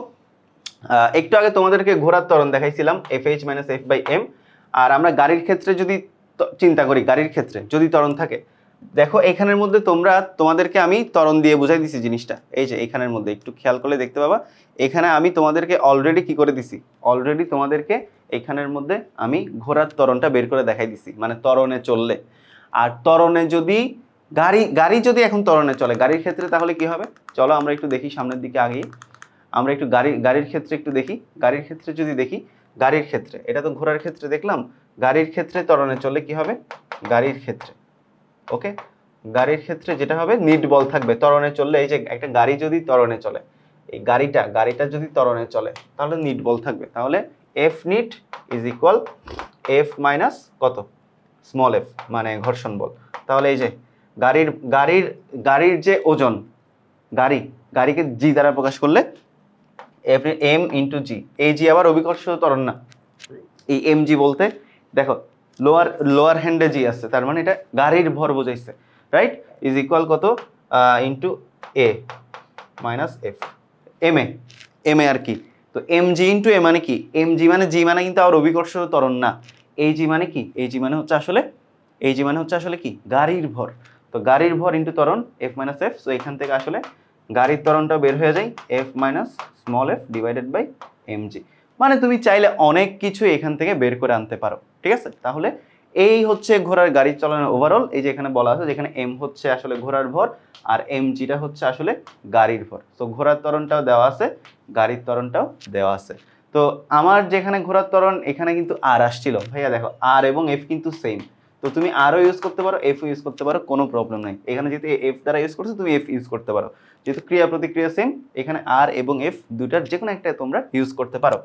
একটু আগে তোমাদেরকে ঘোড়ার ত্বরণ দেখাইছিলাম F H minus F by m, আর আমরা গাড়ির ক্ষেত্রে যদি চিন্তা করি গাড়ির ক্ষেত্রে যদি ত্বরণ থাকে, দেখো এখানের মধ্যে তোমাদেরকে আমি ত্বরণ দিয়ে বুঝাই দিছি জিনিসটা। এই যে এখানের মধ্যে একটু খেয়াল করলে দেখতে পাবা, এখানে আমি তোমাদেরকে অলরেডি কি করে দিছি, অলরেডি তোমাদেরকে এখানের মধ্যে আমি ঘোড়ার ত্বরণটা বের করে দেখাই দিছি, মানে ত্বরণে চললে। আর ত্বরণে যদি গাড়ি যদি এখন ত্বরণে চলে গাড়ির ক্ষেত্রে তাহলে কি হবে, চলো আমরা একটু দেখি সামনের দিকে আগেই, আমরা একটু গাড়ির ক্ষেত্রে একটু দেখি। গাড়ির ক্ষেত্রে যদি দেখি, গাড়ির ক্ষেত্রে এটা তো ঘোড়ার ক্ষেত্রে দেখলাম, গাড়ির ক্ষেত্রে ত্বরণে চললে কি হবে, গাড়ির ক্ষেত্রে ওকে, গাড়ির ক্ষেত্রে যেটা হবে নিট বল থাকবে ত্বরণে চললে। এই যে একটা গাড়ি যদি ত্বরণে চলে, এই গাড়িটা যদি ত্বরণে চলে তাহলে নিট বল থাকবে। তাহলে F net is equal F minus কত, স্মল এফ, মানে ঘর্ষণ বল। তাহলে এই যে গাড়ির যে ওজন, গাড়িকে জি দ্বারা প্রকাশ করলে এম ইন্টু জি, এই জি আবার অভিকর্ষ ত্বরণ না, এই এম জি বলতে দেখো লোয়ার হ্যান্ডে জি আছে, তার মানে এটা গাড়ির ভর বোঝাইছে, রাইট, ইজ ইকুয়াল কত into A minus F, M A আর কি। তো এম জি ইন্টু এ মানে কি, এম জি মানে জি মানে কিন্তু আর অভিকর্ষ ত্বরণ না, এই জি মানে কি, এই জি মানে হচ্ছে আসলে কি গাড়ির ভর। তো গাড়ির ভর ইন্টু ত্বরণ এফ মাইনাস এফ। সো এখান থেকে আসলে গাড়ির ত্বরণটা বের হয়ে যায় F minus small F divided by M G. মানে তুমি চাইলে অনেক কিছু এখান থেকে বের করে আনতে পারো, ঠিক আছে। তাহলে এই হচ্ছে ঘোড়ার গাড়ি চালানোর ওভারঅল। এই যে এখানে বলা আছে যেখানে এম হচ্ছে আসলে ঘোড়ার ভর আর এম জিটা হচ্ছে আসলে গাড়ির ভর। তো ঘোড়ার ত্বরণটাও দেওয়া আছে, গাড়ির ত্বরণটাও দেওয়া আছে। তো আমার যেখানে ঘোড়ার ত্বরণ এখানে কিন্তু আর আসছিল, ভাইয়া দেখো আর এবং এফ কিন্তু সেম, তো তুমি আরও ইউজ করতে পারো, এফও ইউজ করতে পারো, কোনো প্রবলেম নাই। এখানে যেহেতু এফ দ্বারা ইউজ করছো তুমি এফ ইউজ করতে পারো, যেহেতু ক্রিয়া প্রতিক্রিয়া সেম, এখানে আর এবং এফ দুটার যে কোনো একটা তোমরা ইউজ করতে পারো।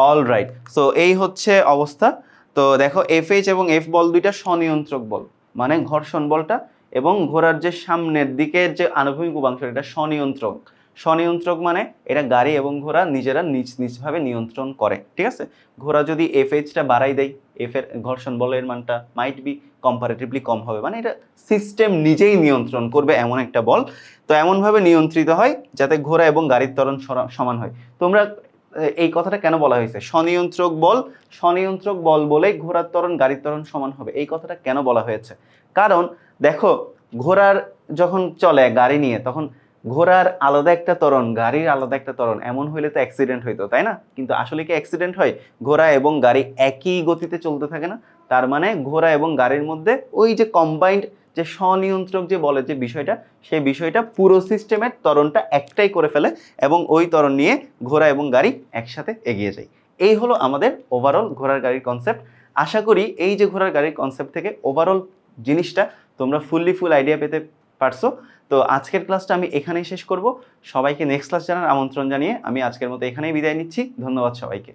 অল রাইট, সো এই হচ্ছে অবস্থা। তো দেখো এফ এইচ এবং এফ বল দুইটা স্বনিয়ন্ত্রক বল, মানে ঘর্ষণ বলটা এবং ঘোড়ার যে সামনের দিকের যে আনুভূমিক উপাংশ এটা স্বনিয়ন্ত্রক মানে এটা গাড়ি এবং ঘোড়া নিজেরা নিজভাবে নিয়ন্ত্রণ করে, ঠিক আছে। ঘোড়া যদি এফ এইচটা বাড়াই দেয়, এফ এর ঘর্ষণ বলের মানটা মাইট বি কম্পারেটিভলি কম হবে, মানে এটা সিস্টেম নিজেই নিয়ন্ত্রণ করবে এমন একটা বল। তো এমনভাবে নিয়ন্ত্রিত হয় যাতে ঘোড়া এবং গাড়ির ত্বরণ সমান হয়। তোমরা এই কথাটা কেন বলা হয়েছে, স্বনিয়ন্ত্রক বল বলেই ঘোড়ার ত্বরণ গাড়ির ত্বরণ সমান হবে, এই কথাটা কেন বলা হয়েছে? কারণ দেখো ঘোড়ার যখন চলে গাড়ি নিয়ে তখন ঘোড়ার আলাদা একটা ত্বরণ, গাড়ির আলাদা একটা ত্বরণ, এমন হইলে তো অ্যাক্সিডেন্ট হইতো, তাই না? কিন্তু আসলে কি অ্যাক্সিডেন্ট হয়? ঘোড়া এবং গাড়ি একই গতিতে চলতে থাকে না, তার মানে ঘোড়া এবং গাড়ির মধ্যে ওই যে কম্বাইন্ড যে স্বনিয়ন্ত্রক যে বলে যে বিষয়টা, সেই বিষয়টা পুরো সিস্টেমের ত্বরণটা একটাই করে ফেলে এবং ওই ত্বরণ নিয়ে ঘোড়া এবং গাড়ি একসাথে এগিয়ে যায়। এই হলো আমাদের ওভারঅল ঘোড়ার গাড়ির কনসেপ্ট। আশা করি এই যে ঘোড়ার গাড়ির কনসেপ্ট থেকে ওভারঅল জিনিসটা তোমরা ফুল আইডিয়া পেতে পারছো। তো আজকের ক্লাসটা আমি এখানেই শেষ করব। সবাইকে নেক্সট ক্লাস জানার আমন্ত্রণ জানিয়ে আমি আজকের মতো এখানেই বিদায় নিচ্ছি। ধন্যবাদ সবাইকে।